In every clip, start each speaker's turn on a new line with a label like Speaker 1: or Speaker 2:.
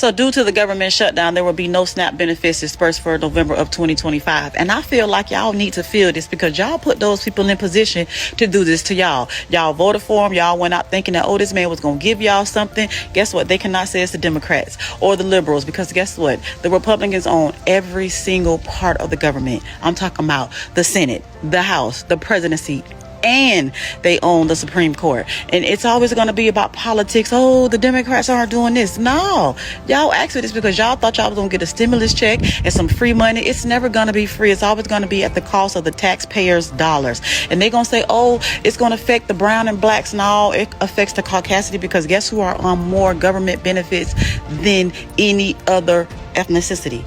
Speaker 1: So due to the government shutdown, there will be no SNAP benefits dispersed for November of 2025. And I feel like y'all need to feel this because y'all put those people in position to do this to y'all. Y'all voted for him. Y'all went out thinking that, oh, this man was going to give y'all something. Guess what? They cannot say it's the Democrats or the liberals because guess what? The Republicans own every single part of the government. I'm talking about the Senate, the House, the presidency, and they own the Supreme Court. And it's always going to be about politics. Oh, the Democrats aren't doing this. No, y'all asked for this because y'all thought y'all was going to get a stimulus check and some free money. It's never going to be free. It's always going to be at the cost of the taxpayers' dollars. And they're going to say, oh, it's going to affect the brown and blacks. No, it affects the Caucasity because guess who are on more government benefits than any other ethnicity?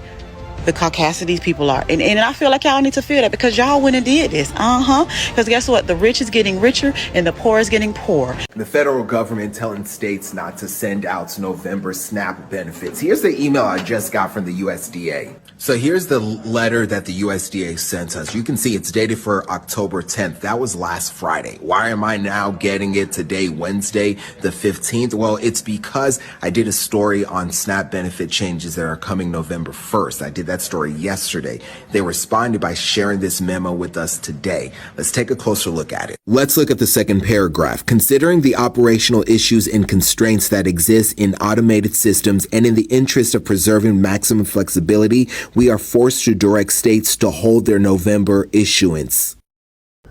Speaker 1: The Caucasities people are. And I feel like y'all need to feel that because y'all went and did this. Because guess what? The rich is getting richer and the poor is getting poor.
Speaker 2: The federal government telling states not to send out November SNAP benefits. Here's the email I just got from the USDA. So here's the letter that the USDA sent us. You can see it's dated for October 10th. That was last Friday. Why am I now getting it today, Wednesday, the 15th? Well, it's because I did a story on SNAP benefit changes that are coming November 1st. I did that story yesterday. They responded by sharing this memo with us today. Let's take a closer look at it. Let's look at the second paragraph. Considering the operational issues and constraints that exist in automated systems and in the interest of preserving maximum flexibility, we are forced to direct states to hold their November issuance.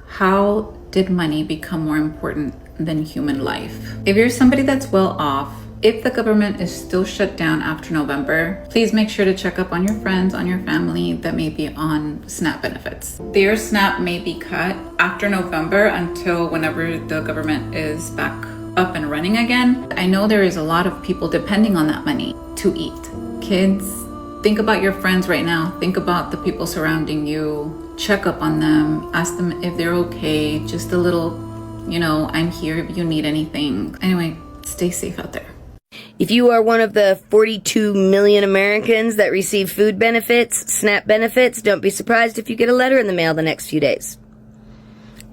Speaker 3: How did money become more important than human life? If you're somebody that's well off, if the government is still shut down after November, please make sure to check up on your friends, on your family that may be on SNAP benefits. Their SNAP may be cut after November until whenever the government is back up and running again. I know there is a lot of people depending on that money to eat. Kids, think about your friends right now. Think about the people surrounding you. Check up on them. Ask them if they're okay. Just a little, I'm here if you need anything. Anyway, stay safe out there.
Speaker 4: If you are one of the 42 million Americans that receive food benefits, SNAP benefits, don't be surprised if you get a letter in the mail the next few days.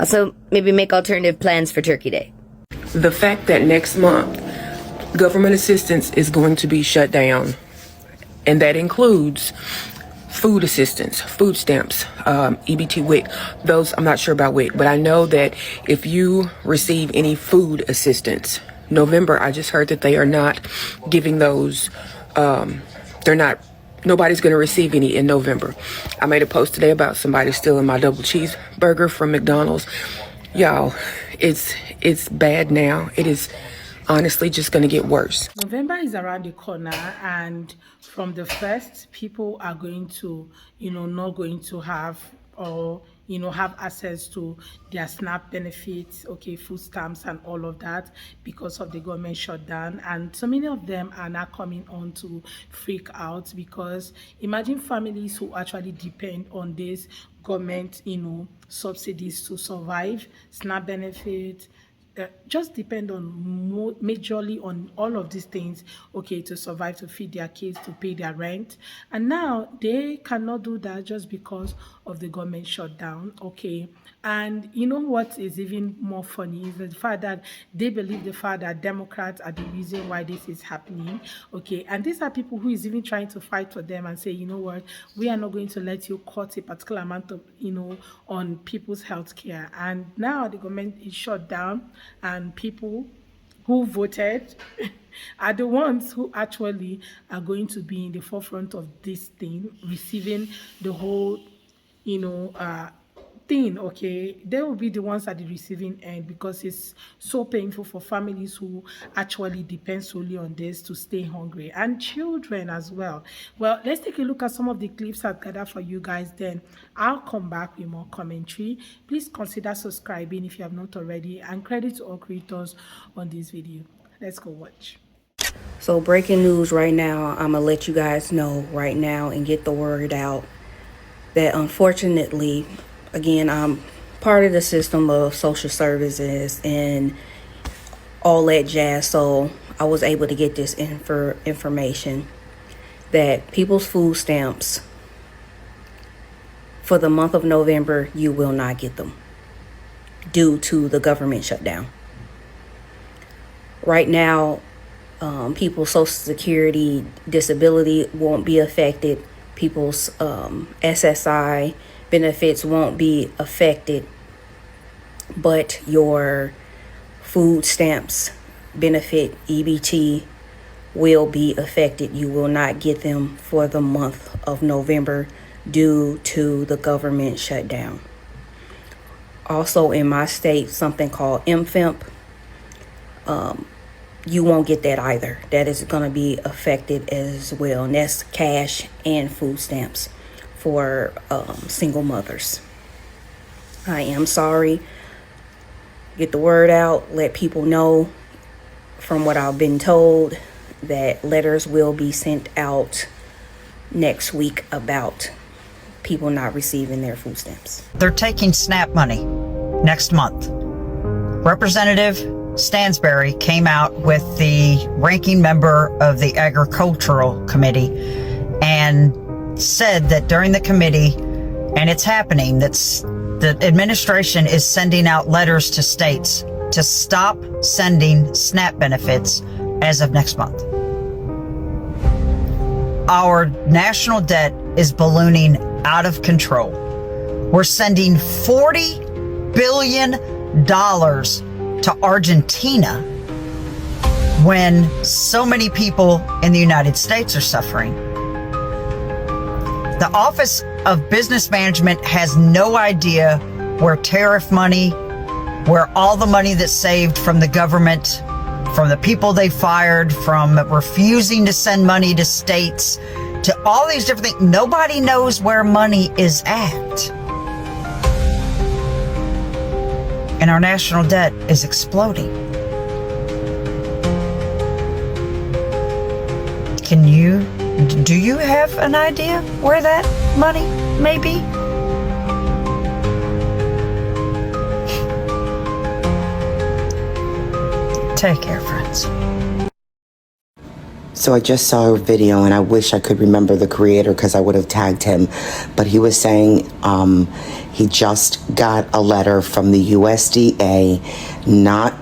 Speaker 4: Also, maybe make alternative plans for Turkey Day.
Speaker 5: The fact that next month government assistance is going to be shut down, and that includes food assistance, food stamps, EBT, WIC. Those, I'm not sure about WIC, but I know that if you receive any food assistance, November, I just heard that they are not giving those, nobody's going to receive any in November. I made a post today about somebody stealing my double cheeseburger from McDonald's. Y'all, it's bad now. It is honestly just going to get worse.
Speaker 6: November is around the corner, and from the first, people are going to, not going to have or have access to their SNAP benefits, food stamps and all of that because of the government shutdown. And so many of them are now coming on to freak out because imagine families who actually depend on this government, subsidies to survive, SNAP benefits, just depend on majorly on all of these things, to survive, to feed their kids, to pay their rent. And now they cannot do that just because of the government shutdown, And you know what is even more funny is the fact that they believe the fact that Democrats are the reason why this is happening, And these are people who is even trying to fight for them and say, you know what, we are not going to let you cut a particular amount of, on people's health care. And now the government is shut down, and people who voted are the ones who actually are going to be in the forefront of this thing, receiving the whole, thing, they will be the ones at the receiving end because it's so painful for families who actually depend solely on this to stay hungry, and children as well. Well, let's take a look at some of the clips I've gathered for you guys, then I'll come back with more commentary. Please consider subscribing if you have not already, and credit to all creators on this video. Let's go watch.
Speaker 4: So breaking news right now, I'm gonna let you guys know right now and get the word out that unfortunately, again, I'm part of the system of social services and all that jazz, so I was able to get this information that people's food stamps for the month of November, you will not get them due to the government shutdown. Right now, People's Social Security disability won't be affected. People's SSI benefits won't be affected, but your food stamps benefit, EBT, will be affected. You will not get them for the month of November due to the government shutdown. Also in my state, something called MFIMP, you won't get that either. That is going to be affected as well. And that's cash and food stamps for single mothers. I am sorry. Get the word out. Let people know, from what I've been told, that letters will be sent out next week about people not receiving their food stamps.
Speaker 7: They're taking SNAP money next month. Representative Stansberry came out with the ranking member of the Agricultural Committee and said that during the committee, and it's happening, the administration is sending out letters to states to stop sending SNAP benefits as of next month. Our national debt is ballooning out of control. We're sending $40 billion to Argentina when so many people in the United States are suffering. The Office of Business Management has no idea where tariff money, where all the money that's saved from the government, from the people they fired, from refusing to send money to states, to all these different things. Nobody knows where money is at. And our national debt is exploding. Do you have an idea where that money may be? Take care, friends.
Speaker 8: So I just saw a video, and I wish I could remember the creator because I would have tagged him. But he was saying he just got a letter from the USDA not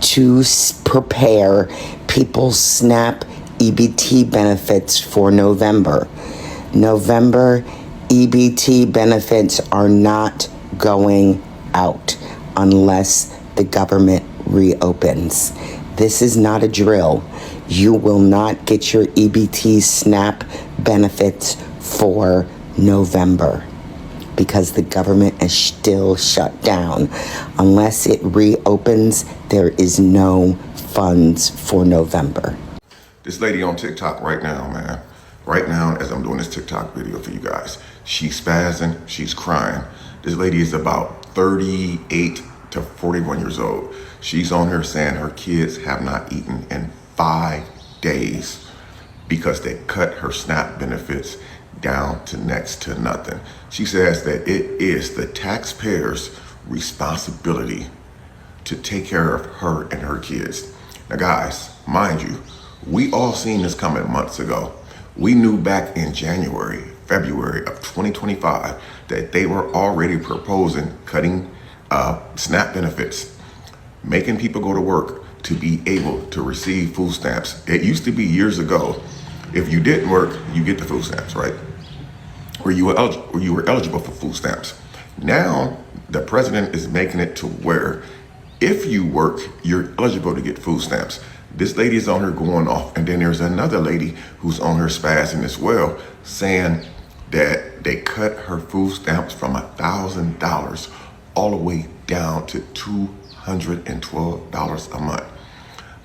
Speaker 8: to prepare people's SNAP EBT benefits for November. November EBT benefits are not going out unless the government reopens. This is not a drill. You will not get your EBT SNAP benefits for November because the government is still shut down. Unless it reopens, there is no funds for November.
Speaker 9: This lady on TikTok right now, man, right now as I'm doing this TikTok video for you guys, she's spazzing, she's crying. This lady is about 38 to 41 years old. She's on here saying her kids have not eaten in 5 days because they cut her SNAP benefits down to next to nothing. She says that it is the taxpayers' responsibility to take care of her and her kids. Now guys, mind you, we all seen this coming months ago. We knew back in January, February of 2025 that they were already proposing cutting SNAP benefits, making people go to work to be able to receive food stamps. It used to be years ago, if you didn't work, you get the food stamps, right? Or you were eligible for food stamps. Now, the president is making it to where if you work, you're eligible to get food stamps. This lady is on her going off, and then there's another lady who's on her spazzing as well, saying that they cut her food stamps from $1,000 all the way down to $212 a month.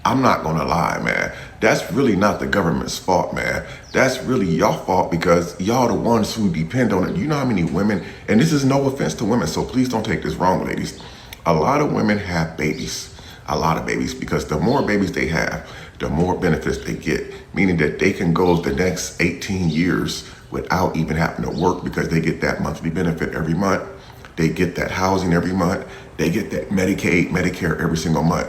Speaker 9: I'm not gonna lie, man. That's really not the government's fault, man. That's really your fault because y'all the ones who depend on it. You know how many women, and this is no offense to women, so please don't take this wrong, ladies. A lot of women have babies. A lot of babies, because the more babies they have, the more benefits they get, meaning that they can go the next 18 years without even having to work because they get that monthly benefit every month. They get that housing every month. They get that Medicaid, Medicare every single month.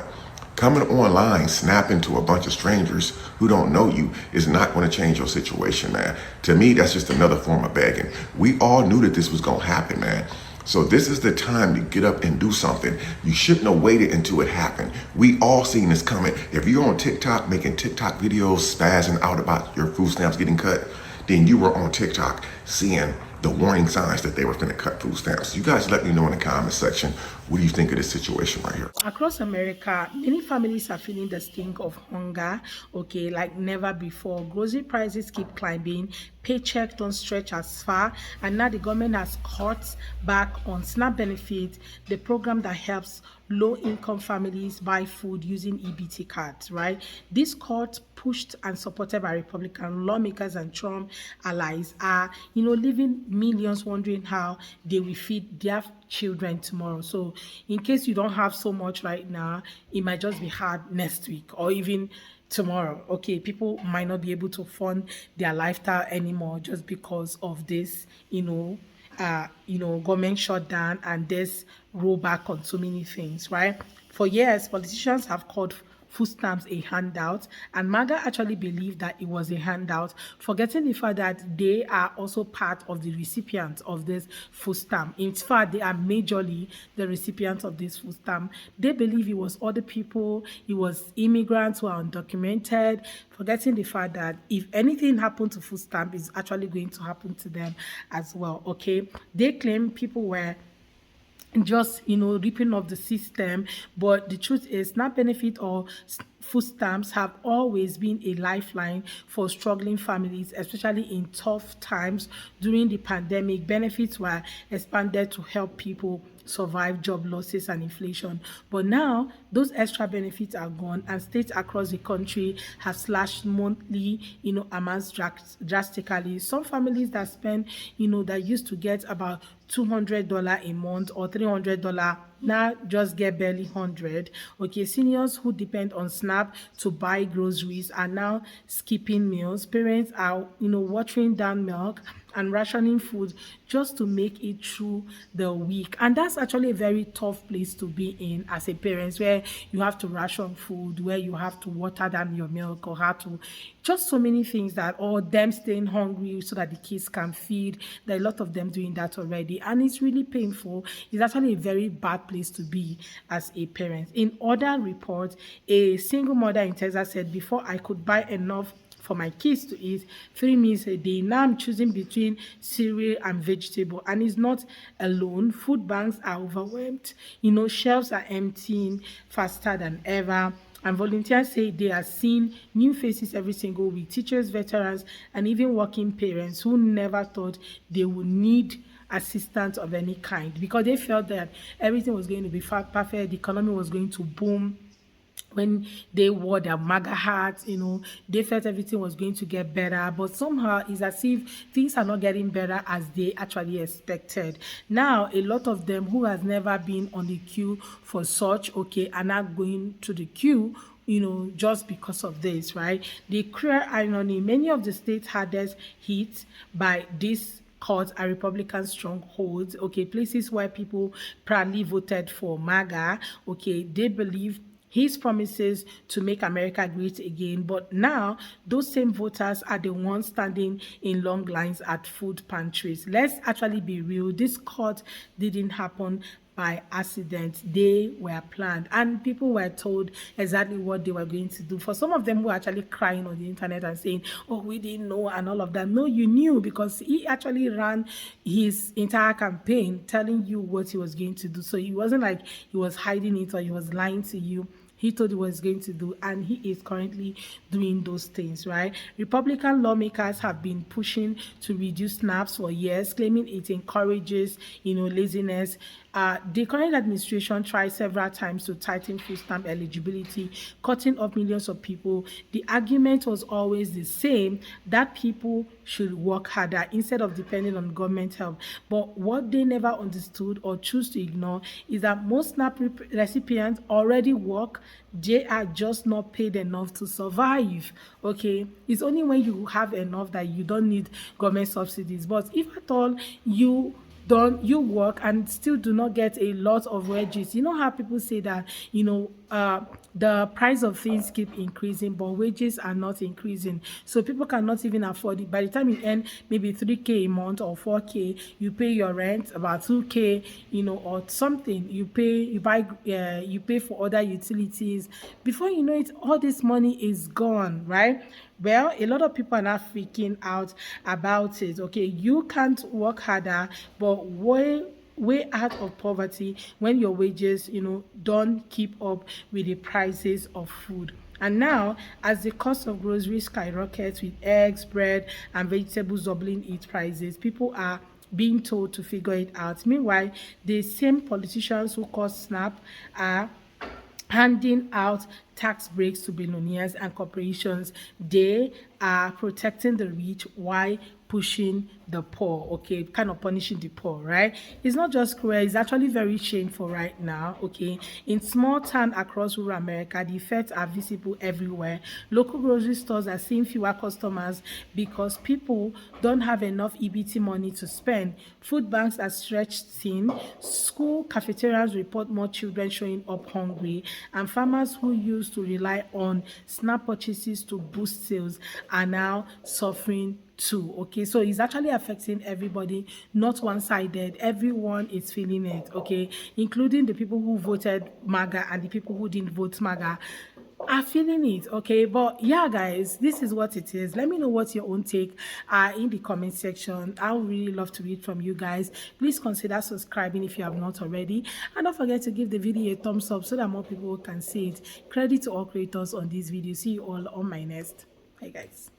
Speaker 9: Coming online, snapping to a bunch of strangers who don't know you is not going to change your situation, man. To me, that's just another form of begging. We all knew that this was going to happen, man. So this is the time to get up and do something. You shouldn't have waited until it happened. We all seen this coming. If you're on TikTok making TikTok videos spazzing out about your food stamps getting cut, then you were on TikTok seeing the warning signs that they were going to cut food stamps. You guys let me know in the comment section, what do you think of this situation right here?
Speaker 6: Across America, many families are feeling the stink of hunger, okay, like never before. Grocery prices keep climbing, paycheck don't stretch as far, and now the government has cut back on SNAP benefits, the program that helps low-income families buy food using EBT cards, right? This cut, pushed and supported by Republican lawmakers and Trump allies, are, leaving millions wondering how they will feed their children tomorrow. So in case you don't have so much right now, it might just be hard next week or even tomorrow. Okay, people might not be able to fund their lifestyle anymore just because of this, government shutdown and this rollback on so many things, right? For years, politicians have called food stamps a handout, and MAGA actually believed that it was a handout, forgetting the fact that they are also part of the recipients of this food stamp. In fact, they are majorly the recipients of this food stamp. They believe it was other people, it was immigrants who are undocumented, forgetting the fact that if anything happened to food stamp, it's actually going to happen to them as well, okay? They claim people were just ripping off the system, but the truth is SNAP benefit or food stamps have always been a lifeline for struggling families, especially in tough times. During the pandemic, benefits were expanded to help people survive job losses and inflation. But now those extra benefits are gone, and states across the country have slashed monthly amounts drastically. Some families that spend that used to get about $200 a month or $300 now just get barely 100. Okay, seniors who depend on SNAP to buy groceries are now skipping meals. Parents are watering down milk and rationing food just to make it through the week. And that's actually a very tough place to be in as a parent, where you have to ration food, where you have to water down your milk, or have to just so many things that, or them staying hungry so that the kids can feed. There are a lot of them doing that already, and it's really painful. It's actually a very bad place to be as a parent. In other reports, a single mother in Texas said, before I could buy enough for my kids to eat 3 meals a day, now I'm choosing between cereal and vegetable. And it's not alone. Food banks are overwhelmed. Shelves are emptying faster than ever. And volunteers say they are seeing new faces every single week. Teachers, veterans, and even working parents who never thought they would need assistance of any kind, because they felt that everything was going to be perfect, the economy was going to boom. When they wore their MAGA hats, they felt everything was going to get better, but somehow it's as if things are not getting better as they actually expected. Now, a lot of them who has never been on the queue for such, are now going to the queue, just because of this, right? The clear irony, many of the states hardest hit by this courts are Republican strongholds, places where people proudly voted for MAGA, they believe his promises to make America great again. But now, those same voters are the ones standing in long lines at food pantries. Let's actually be real. This court didn't happen by accident. They were planned, and people were told exactly what they were going to do. For some of them who were actually crying on the internet and saying, oh, we didn't know, and all of that. No, you knew, because he actually ran his entire campaign telling you what he was going to do. So it wasn't like he was hiding it or he was lying to you. He told he was going to do, and he is currently doing those things, right? Republican lawmakers have been pushing to reduce SNAPs for years, claiming it encourages, laziness. The current administration tried several times to tighten food stamp eligibility, cutting off millions of people. The argument was always the same, that people should work harder instead of depending on government help. But what they never understood or choose to ignore is that most SNAP recipients already work. They are just not paid enough to survive. It's only when you have enough that you don't need government subsidies. But if at all you you work and still do not get a lot of wages. You know how people say that, the price of things keep increasing, but wages are not increasing. So people cannot even afford it. By the time you earn maybe 3K a month or 4K, you pay your rent about 2K, or something. You pay for other utilities. Before you know it, all this money is gone, right? Well, a lot of people are now freaking out about it. Okay, you can't work harder, but way out of poverty when your wages, don't keep up with the prices of food. And now, as the cost of groceries skyrockets with eggs, bread, and vegetables doubling its prices, people are being told to figure it out. Meanwhile, the same politicians who caused SNAP are handing out tax breaks to billionaires and corporations. They are protecting the rich while pushing the poor, okay, kind of punishing the poor, right? It's not just cruel, it's actually very shameful right now, okay? In small town across rural America, the effects are visible everywhere. Local grocery stores are seeing fewer customers because people don't have enough EBT money to spend. Food banks are stretched thin. School cafeterias report more children showing up hungry, and farmers who used to rely on SNAP purchases to boost sales are now suffering too. Okay, so it's actually affecting everybody, not one-sided. Everyone is feeling it, okay, including the people who voted MAGA and the people who didn't vote MAGA are feeling it, okay? But yeah, guys, this is what it is. Let me know what your own take are in the comment section. I would really love to read from you guys. Please consider subscribing if you have not already, and don't forget to give the video a thumbs up so that more people can see it. Credit to all creators on this video. See you all on my next. Bye, guys.